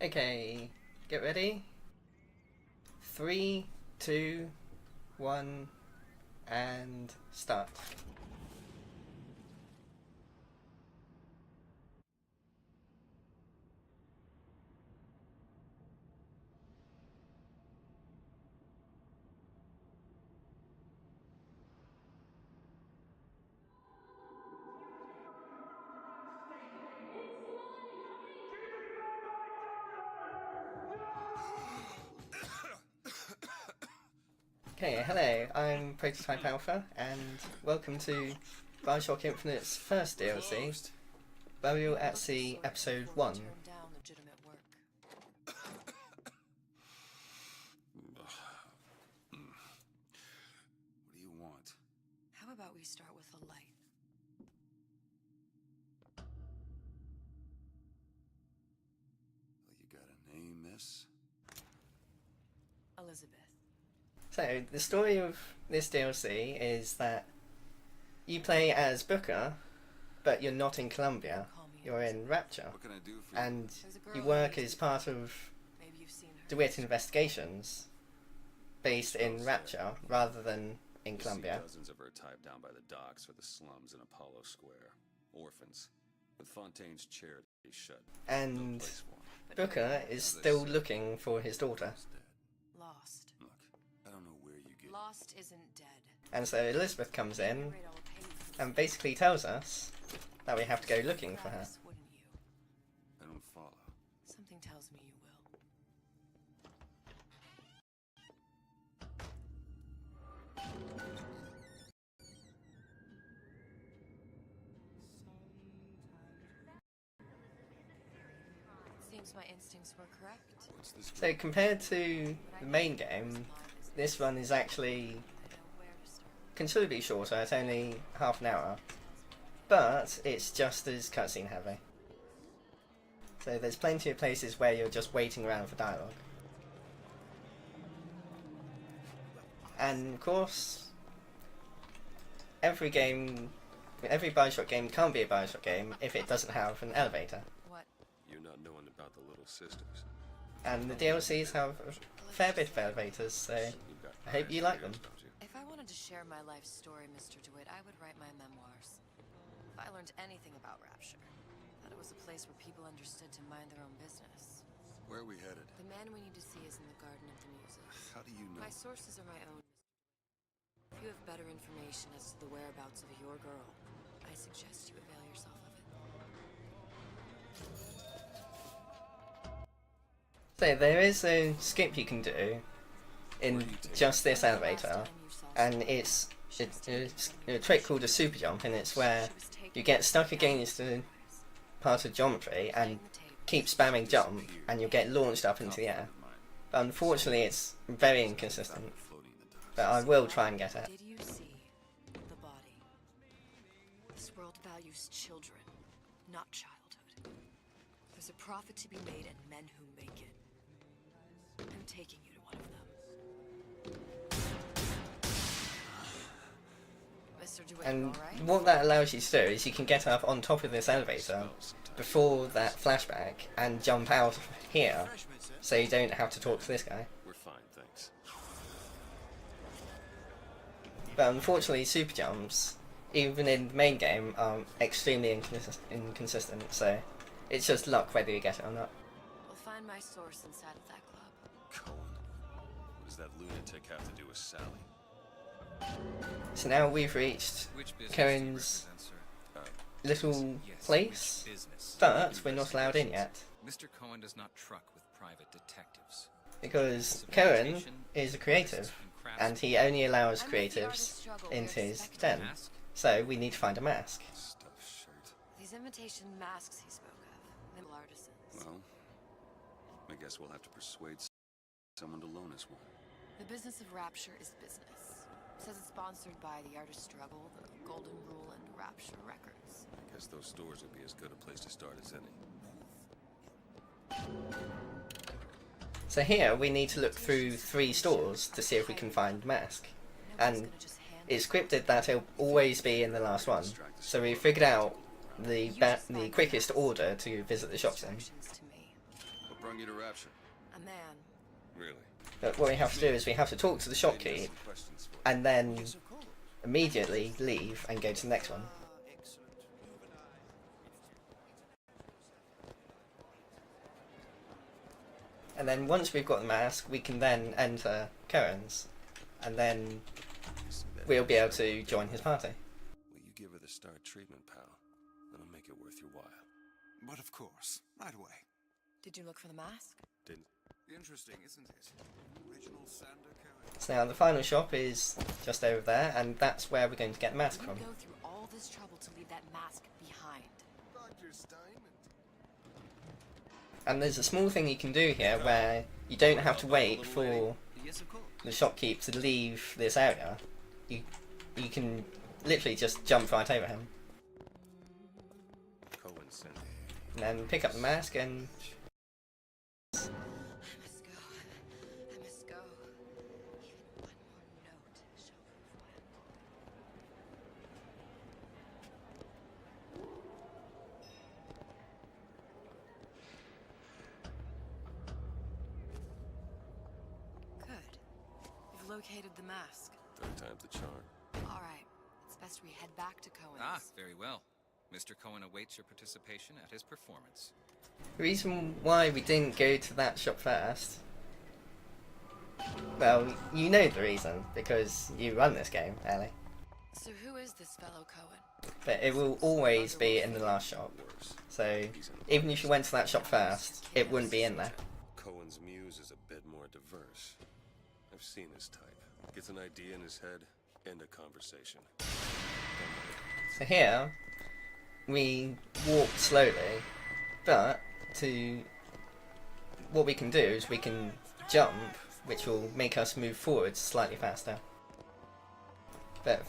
Okay, get ready. 3, 2, 1, and start. Okay, hello, I'm PrototypeAlpha, and welcome to Bioshock Infinite's first DLC, Burial at Sea Episode 1. What do you want? How about we start with a light? Well, you got a name, miss? Elizabeth. So, the story of this DLC is that you play as Booker, but you're not in Columbia, you're in Rapture, What can I do for you? and you work as part of Maybe you've seen her. DeWitt Investigations, based in Rapture rather than in You see Columbia. dozens of her typed down by the docks or the slums in Apollo Square. Orphans. With Fontaine's charity shut. And Place for 'em. Booker is still looking for his daughter. He's dead. Lost. Look, I don't know where you get. Lost isn't dead. And so Elizabeth comes in You're right, I'll pay you for and basically tells us that we have to go looking for her. this, wouldn't you? I don't follow. Something tells me you will. Seems my instincts were correct. What's this? So compared to the main game, this one is actually I know where to start. considerably shorter. It's only half an hour, but it's just as cutscene heavy. So there's plenty of places where you're just waiting around for dialogue. And of course, every Bioshock game can't be a Bioshock game if it doesn't have an elevator. What? You're not knowing about the little sisters. And the DLCs have a fair bit of elevators, so You've got I hope you like them. don't you? If I wanted to share my life story, Mr. DeWitt, I would write my memoirs. If I learned anything about Rapture, that it was a place where people understood to mind their own business. Where are we headed? The man we need to see is in the Garden of the Muses. How do you know? My sources are my own. If you have better information as to the whereabouts of your girl, I suggest you avail yourself of it. So there is a skip you can do in just this elevator, and it's a trick called a super jump, and it's where you get stuck against a part of geometry and keep spamming jump, and you'll get launched up into the air. But unfortunately, it's very inconsistent. Floating in the dark. But I will try and get it. Did you see the body? This world values children, not childhood. There's a profit to be made and men who make it. I'm taking you to one of them. Mr. DeWitt, And alright? what that allows you to do is you can get up on top of this elevator before that flashback and jump out here, so you don't have to talk to this guy. We're fine, thanks. But unfortunately, super jumps, even in the main game, are extremely inconsistent, so it's just luck whether you get it or not. We'll find my source inside of that club. Cohen. What does that lunatic have to do with Sally? So now we've reached Cohen's little place, but we're not allowed in yet, Mr. Cohen does not truck with private detectives. because Cohen is a creative, and he only allows creatives into his den. So we need to find a mask. Stuff shirt. These imitation masks he spoke of, little artisans. Well, I guess we'll have to persuade someone to loan us one. The business of Rapture is business. Says it's sponsored by the Artist Struggle, the Golden Rule, and Rapture Records. I guess those stores would be as good a place to start as any. So here we need to look through 3 stores to see if we can find the mask. And it's scripted that it'll always be in the last one. So we figured out the quickest order to visit the shops in. Instructions to me. What brung you to Rapture? A man. Really? But what we have to do is we have to talk to the shopkeep, Questions for you. and then immediately leave and go to the next one. And then once we've got the mask, we can then enter Cohen's, and then we'll be able to join his party. Will you give her the star treatment, pal? That'll make it worth your while. But of course, right away. Did you look for the mask? Didn't. Interesting, isn't it? Original Sander Cohen. So now the final shop is just over there, and that's where we're going to get the mask You from. go through all this trouble to leave that mask behind. Dr. Steinman. And there's a small thing you can do here where you don't have to wait for Yes, of course. the shopkeep to leave this area. You can literally just jump right over him, Cohen sent it. and then pick up the mask and... I must go. I must go. Even one more note shall prove my undoing. Good. You've located the mask. Third time's the charm. All right. It's best we head back to Cohen's. Ah, very well. Mr. Cohen awaits your participation at his performance. The reason why we didn't go to that shop first... Well, you know the reason, because you run this game, Ellie. So who is this fellow Cohen? But it will always be in the last shop. Worse. So, even if you went to that shop first, it wouldn't be in there. Cohen's muse is a bit more diverse. I've seen his type. Gets an idea in his head, end a conversation. So here, we walk slowly, but what we can do is we can jump, which will make us move forward slightly faster. But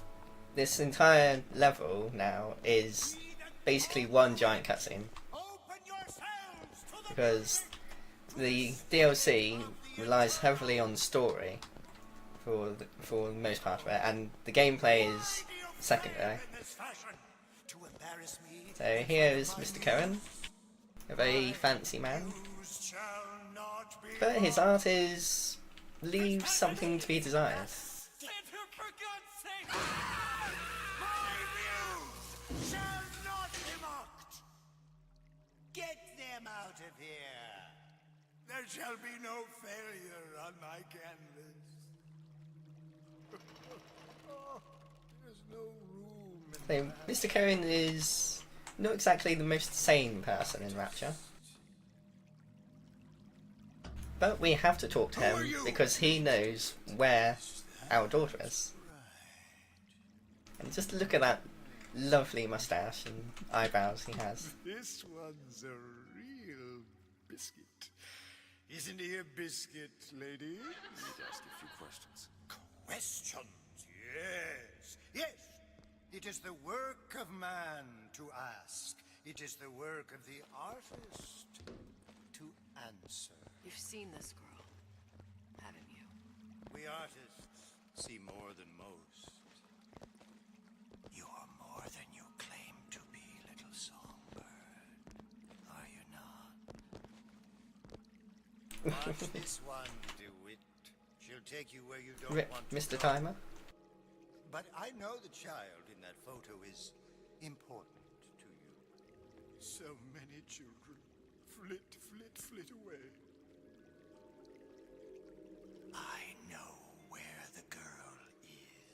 this entire level now is basically one giant cutscene, because the DLC relies heavily on story for the most part of it, and the gameplay is secondary. So here is Mr. Cohen, a very fancy man, but his art leaves something to be desired. Get them out of here. There shall be no failure on my canvas. Oh, there's no room in So Mr. Cohen is not exactly the most sane person in Rapture. But we have to talk to him because he knows where our daughter is. And just look at that lovely mustache and eyebrows he has. This one's a real biscuit. Isn't he a biscuit, lady? Need to ask you a few questions. Questions, yes. Yes, it is the work of man to ask. It is the work of the artist to answer. You've seen this girl, haven't you? We artists see more than most. You are more than you claim to be, little songbird. Are you not? Watch this one, DeWitt. She'll take you where you don't want to Mr. go. Timer? But I know the child in that photo is important to you. So many children flit, flit, flit away. I know where the girl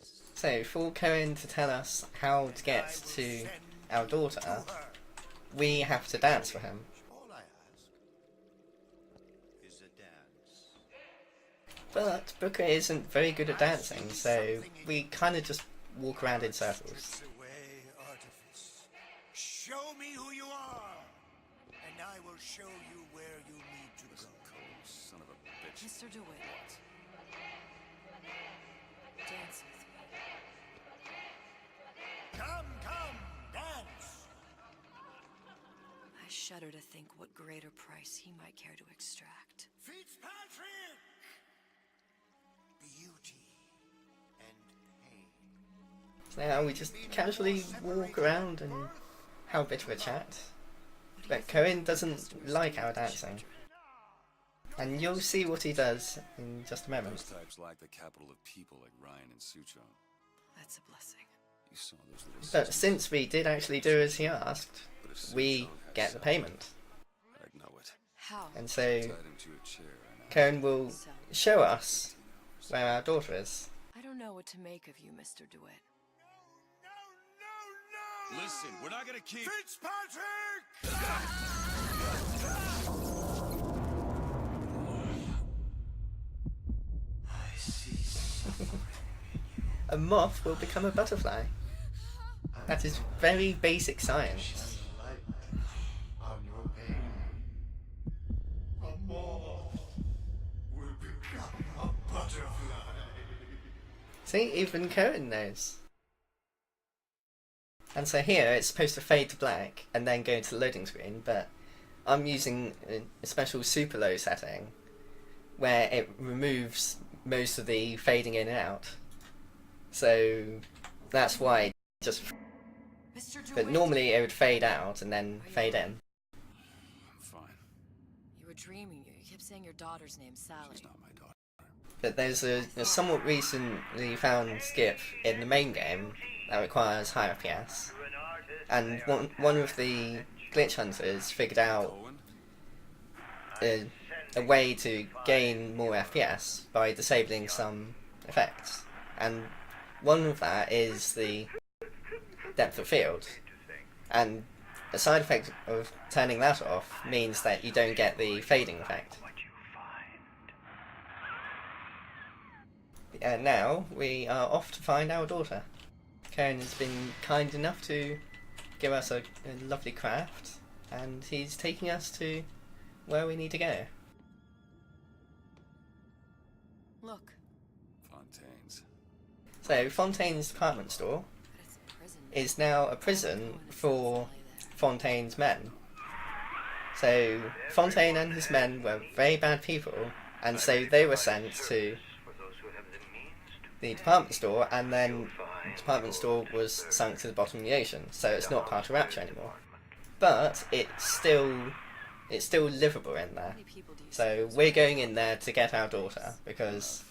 is. So for Cohen to tell us how to get to our daughter, we have to dance for him. All I ask is a dance. But Booker isn't very good at dancing, so we kind of just walk around in circles. Strips away artifice. Show me who you are, and I will show you where you need to go. Cohen, son of a bitch. Mr. DeWitt. Dance with me. Come, come, dance. I shudder to think what greater price he might care to extract. Fitzpatrick! Beauty and pain. So now we just casually walk around and have a bit of a chat. But Cohen doesn't like our dancing. And you'll see what he does in just a moment. Those types lack the capital of people like Ryan and Suchong. That's a blessing. You saw those little But systems? since we did actually do as he asked, But if we Suchong had get the sound, payment. I'd know it. How? And so Tied him to a chair and Cohen will show us where our daughter is. I don't know what to make of you, Mr. DeWitt. Listen, we're not gonna keep Fitzpatrick! I see something in you. A moth will become a butterfly. That is very basic science. Shine light on your pain. A moth will become a butterfly. See, even Cohen knows. And so here it's supposed to fade to black and then go to the loading screen, but I'm using a special super low setting where it removes most of the fading in and out. So that's why it just. Mr. DeWitt! But normally it would fade out and then fade in. I'm fine. You were dreaming. You kept saying your daughter's name, Sally. She's not my daughter. But there's a somewhat recently found skip in the main game that requires high FPS, and one of the glitch hunters figured out Cohen? a way to gain more FPS by disabling some effects, and one of that is the depth of field, and a side effect of turning that off means that you don't get the fading effect. And now we are off to find our daughter. Karen has been kind enough to give us a lovely craft, and he's taking us to where we need to go. Look, Fontaine's. So Fontaine's department store but it's a prison. is now a prison for Fontaine's men. So Fontaine and his men were very bad people, and so they were sent to the department store, and then the department store was sunk to the bottom of the ocean, so it's not part of Rapture anymore. But it's still livable in there. How many people do you So suppose we're were- going in there to get our daughter because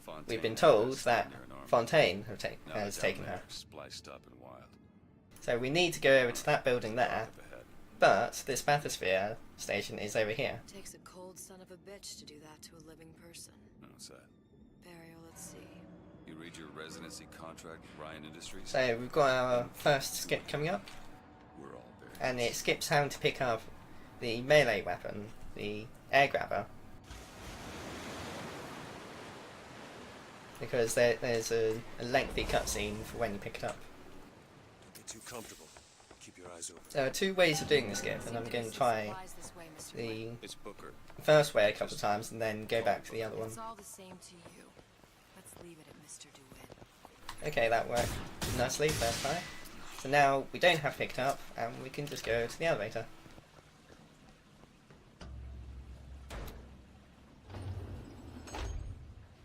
Fontaine we've been had told us that near an army. Fontaine Now has they're taken down her. there, spliced up and wild. So we need to go over to that building there, Up ahead. but this bathysphere station is over here. Takes a cold son of a bitch to do that to a living person. No, what's that? Burial at sea. You read your residency contract with Ryan Industries? So we've got our first skip coming up, We're all buried. and it skips having to pick up the melee weapon, the air grabber, because there's a lengthy cutscene for when you pick it up. Get too comfortable. Keep your eyes open. There are two ways of doing the skip, and I'm going to try Supplies this way, Mr. the White. It's Booker. first way a couple of times and then go back to the other one. It's all the same to you. Let's leave it at Mr. DeWitt. Okay, that worked nicely first time. So now we don't have to pick it up, and we can just go to the elevator.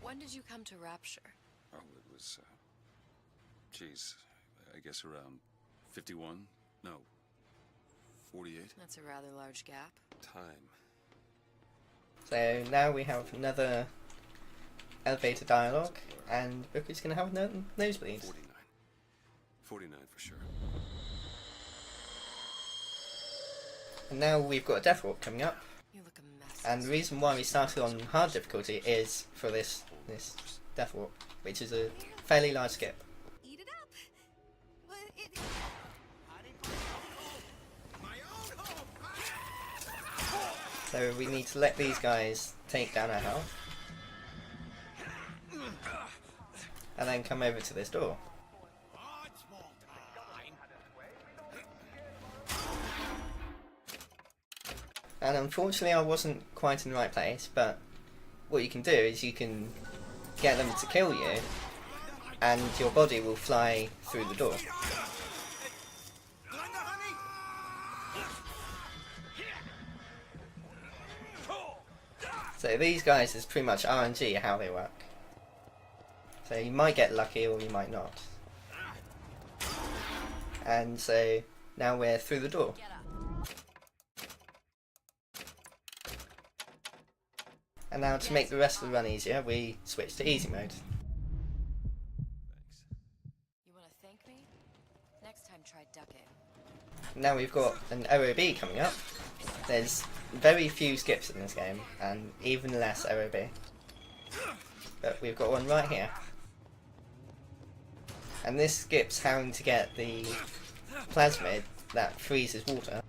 When did you come to Rapture? Oh, it was, geez, I guess around 51? No, 48? That's a rather large gap. Time. So now we have another elevator dialogue, and Booker's going to have another nosebleed. 49. 49 for sure. And now we've got a death warp coming up, You look a mess. and the reason why we started on hard difficulty is for this death warp, which is a fairly large skip. Eat it up. But it... So we need to let these guys take down our health, and then come over to this door. And unfortunately I wasn't quite in the right place, but what you can do is you can get them to kill you, and your body will fly through the door. So these guys is pretty much RNG how they work. So you might get lucky or you might not. And so now we're through the door. Get up. And now to make the rest of the run easier, we switch to easy mode. You want to thank me? Next time try ducking. Now we've got an OOB coming up. There's very few skips in this game, and even less OOB. But we've got one right here. And this skips having to get the plasmid that freezes water.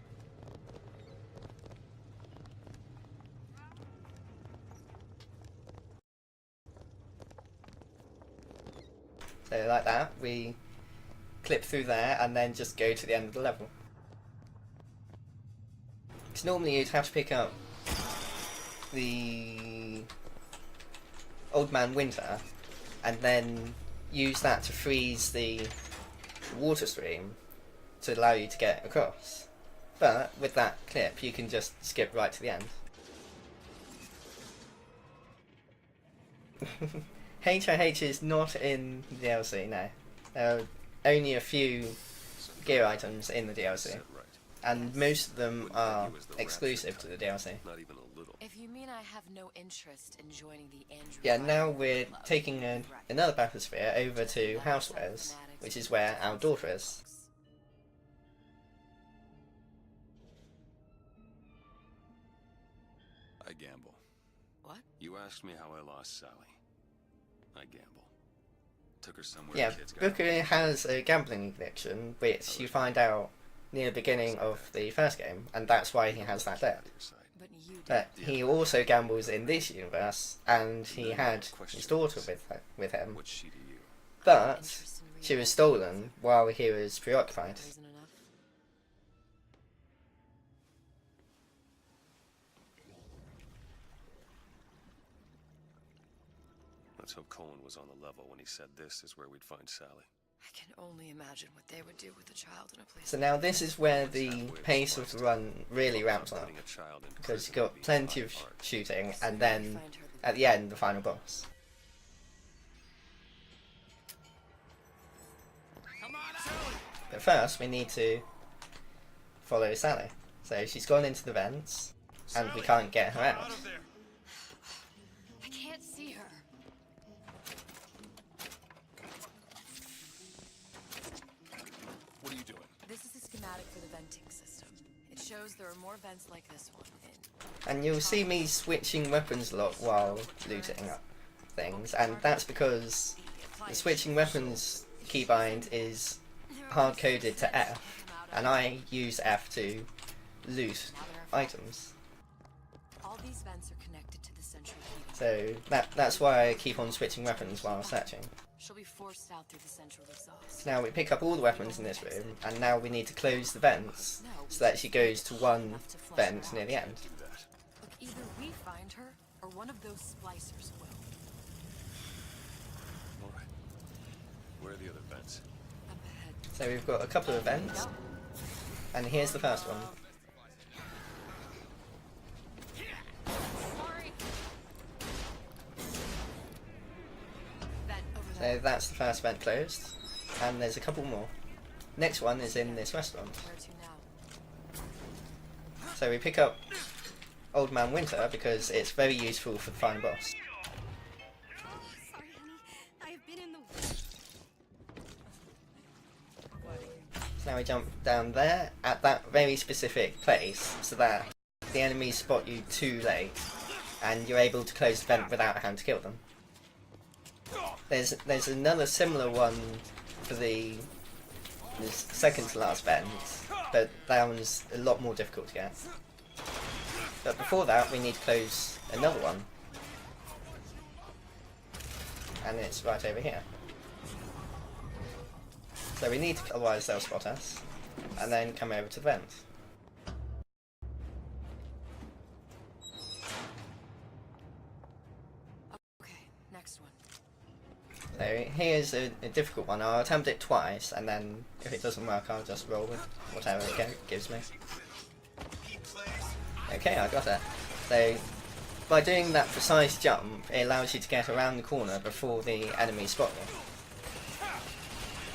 So like that, we clip through there and then just go to the end of the level. Because normally you'd have to pick up the Old Man Winter and then use that to freeze the water stream to allow you to get across. But with that clip you can just skip right to the end. HIH is not in the DLC, no. There are only a few gear items in the DLC, and most of them are exclusive to the DLC. Not even a little. If you mean I have no interest in joining the Andrew. Yeah, now we're taking another bathysphere over to Housewares, which is where our daughter is. I gamble. What? You asked me how I lost Sally. I gamble. Took her somewhere. Yeah, the kids got Booker has a gambling addiction, which you find out near the beginning of the first game, and that's why he has that debt. But you But he also gambles in this universe, and he had his daughter with him, What's she to you? but she was stolen while he was preoccupied. Isn't enough. Let's hope Cohen was on the level when he said this is where we'd find Sally. I can only imagine what they would do with a child in a place. So now this is where the pace of the run really ramps up, Putting a child in because prison you've got would be plenty fine of art. shooting, and then at the end, the final boss. But first, we need to follow Sally. So she's gone into the vents, and we can't get her out. I can't see her. What are you doing? This is a schematic for the venting system. It shows there are more vents like this one in. And you'll see me switching weapons a lot while looting up things, and that's because the switching weapons keybind is hard-coded to F, and I use F to loot items. All these vents are connected to the central heating. So that's why I keep on switching weapons while searching. She'll be forced out through the central exhaust. Now we pick up all the weapons in this room, and now we need to close the vents so that she goes to one vent near the end. Look, either we find her, or one of those splicers will. All right. Where are the other vents? Up ahead. So we've got a couple of vents, and here's the first one. Sorry. Vent over there. So that's the first vent closed, and there's a couple more. Next one is in this restaurant. Where to now? So we pick up Old Man Winter because it's very useful for the final boss. Sorry, honey. I have been in the So now we jump down there at that very specific place so that the enemies spot you too late and you're able to close the vent without having to kill them. There's another similar one for the second to last vent, but that one's a lot more difficult to get. But before that we need to close another one, and it's right over here. So we need to, otherwise they'll spot us, and then come over to the vent. Okay, next one. So here's a difficult one. I'll attempt it twice, and then if it doesn't work I'll just roll with whatever it gives me. Okay, I got it. So by doing that precise jump, it allows you to get around the corner before the enemy spot you.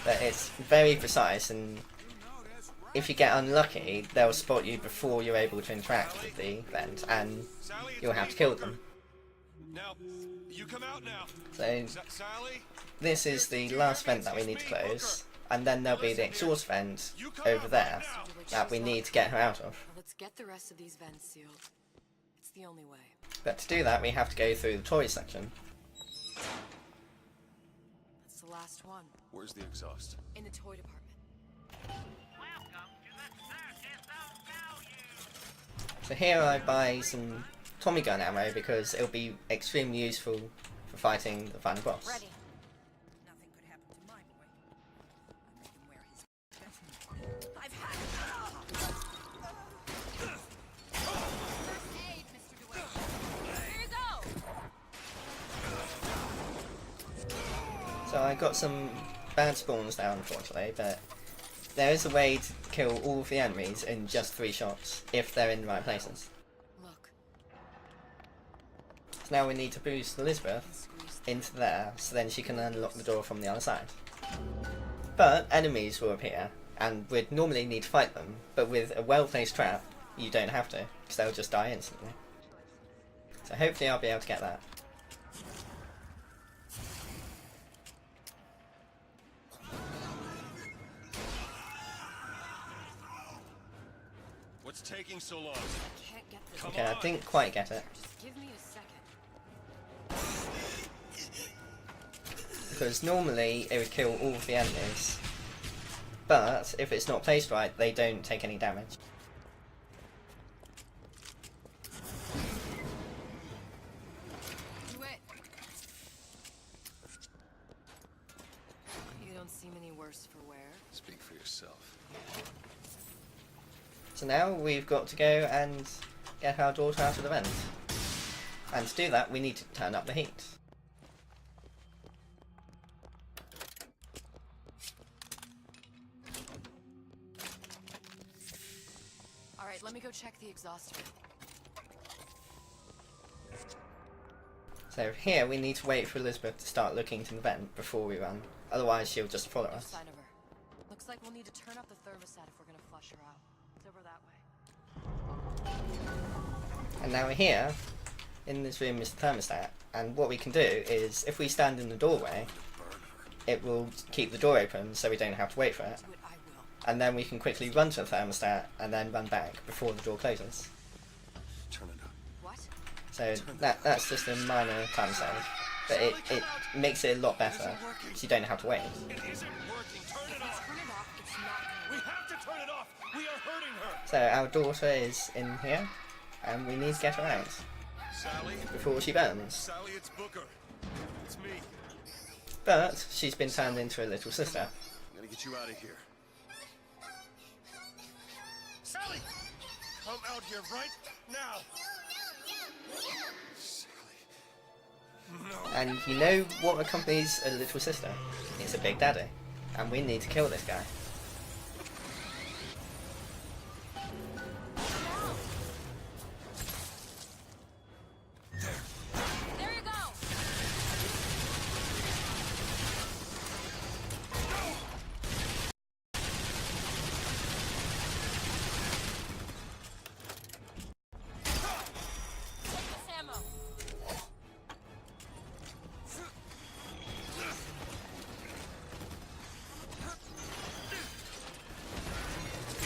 But it's very precise, and if you get unlucky, they'll spot you before you're able to interact with the vent, and you'll have to kill them. Now, you come out now. So Sally? this is the last vent that we need to close, and then there'll be the exhaust vent over there that we need to get her out of. Now let's get the rest of these vents sealed. It's the only way. But to do that, we have to go through the toy section. That's the last one. Where's the exhaust? In the toy department. So here I buy some Tommy gun ammo because it'll be extremely useful for fighting the final boss. Ready. Nothing could happen to my boy. I made him wear his best. I've had First aid, Mr. DeWitt. Here you go. So I got some bad spawns now, unfortunately, but there is a way to kill all of the enemies in just 3 shots if they're in the right places. Look. So now we need to boost Elizabeth into there so then she can unlock the door from the other side. But enemies will appear and we'd normally need to fight them, but with a well-placed trap you don't have to because they'll just die instantly. So hopefully I'll be able to get that. What's taking so long? Can't get this. Okay, I didn't quite get it. Just give me a second. Because normally it would kill all of the enemies, but if it's not placed right, they don't take any damage. Do it. You don't seem any worse for wear. Speak for yourself. So now we've got to go and get our daughter out of the vent. And to do that, we need to turn up the heat. Alright, let me go check the exhaust vent. So here we need to wait for Elizabeth to start looking into the vent before we run. Otherwise she'll just follow No us. sign of her. Looks like we'll need to turn up the thermostat if we're gonna flush her out. It's over that way. And now we're here. In this room is the thermostat. And what we can do is, if we stand in the doorway, it will keep the door open so we don't have to wait for it. Do it, I will. And then we can quickly run to the thermostat and then run back before the door closes. Turn it up. What? So that's just a minor time save. But it makes it a lot better, so you don't have to wait. It isn't working. Turn it off. Turn it off, it's not We gonna have to turn it off. We are hurting her. So our daughter is in here, and we need to get her out Sally? before she burns. Sally, it's Booker. It's me. But she's been turned into a little sister. I'm gonna get you out of here. Sally! Come out here right now! Sally. No. And you know what accompanies a little sister? It's a big daddy. And we need to kill this guy. There you go! Take this ammo.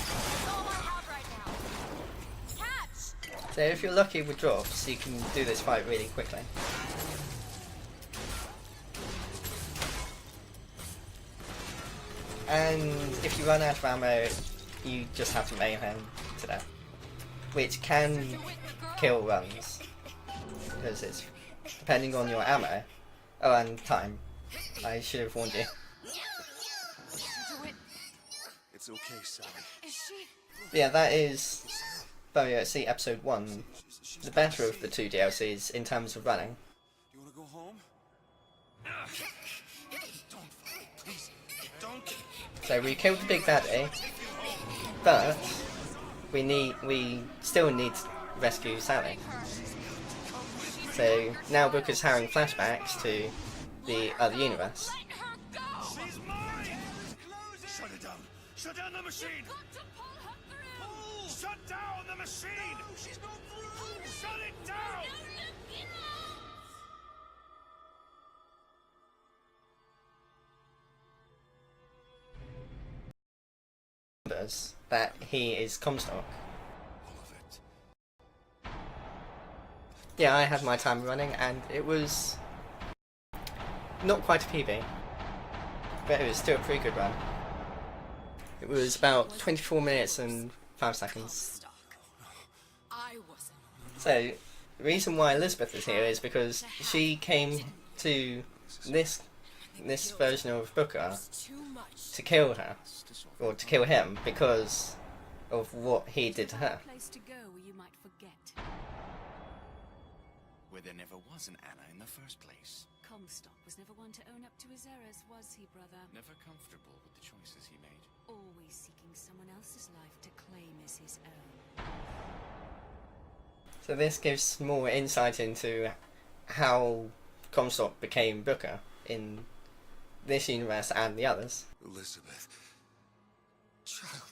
That's all I have right now. Catch! So if you're lucky with drops, you can do this fight really quickly. And if you run out of ammo, you just have to mayhem to death. Which can kill runs. Because it's depending on your ammo. Oh, and time. I should have warned you. Do it. It's okay, Sally. Is she? But yeah, that is Bioshock Episode 1. The better of the 2 DLCs in terms of running. You wanna go home? Don't, please, don't. So we killed the big daddy, but we still need to rescue Sally. So now Booker's having flashbacks to the other universe. Let her go! She's mine! Shut it down! Shut down the machine! Got to pull her through! Shut down the machine! No, she's not through! Shut it down! remembers that he is Comstock. All of it. Yeah, I had my time running, and it was not quite a PB, but it was still a pretty good run. It was about 24 minutes and 5 seconds. I wasn't. So, the reason why Elizabeth is here is because she came to this version of Booker Too much. to kill her, or to kill him, because of what he did to her. Place to go where you might forget. Where there never was an Anna in the first place. Comstock was never one to own up to his errors, was he, brother? Never comfortable with the choices he made. Always seeking someone else's life to claim as his own. So this gives more insight into how Comstock became Booker in this universe and the others. Elizabeth. Child.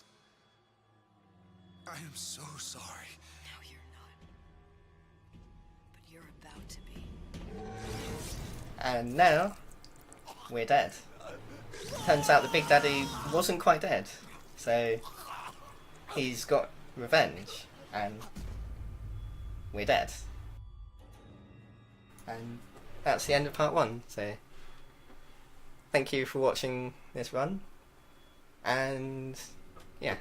I am so sorry. No, you're not. But you're about to be. And now, we're dead. Turns out the Big Daddy wasn't quite dead, so he's got revenge, and we're dead. And that's the end of part 1, so thank you for watching this run, and yeah.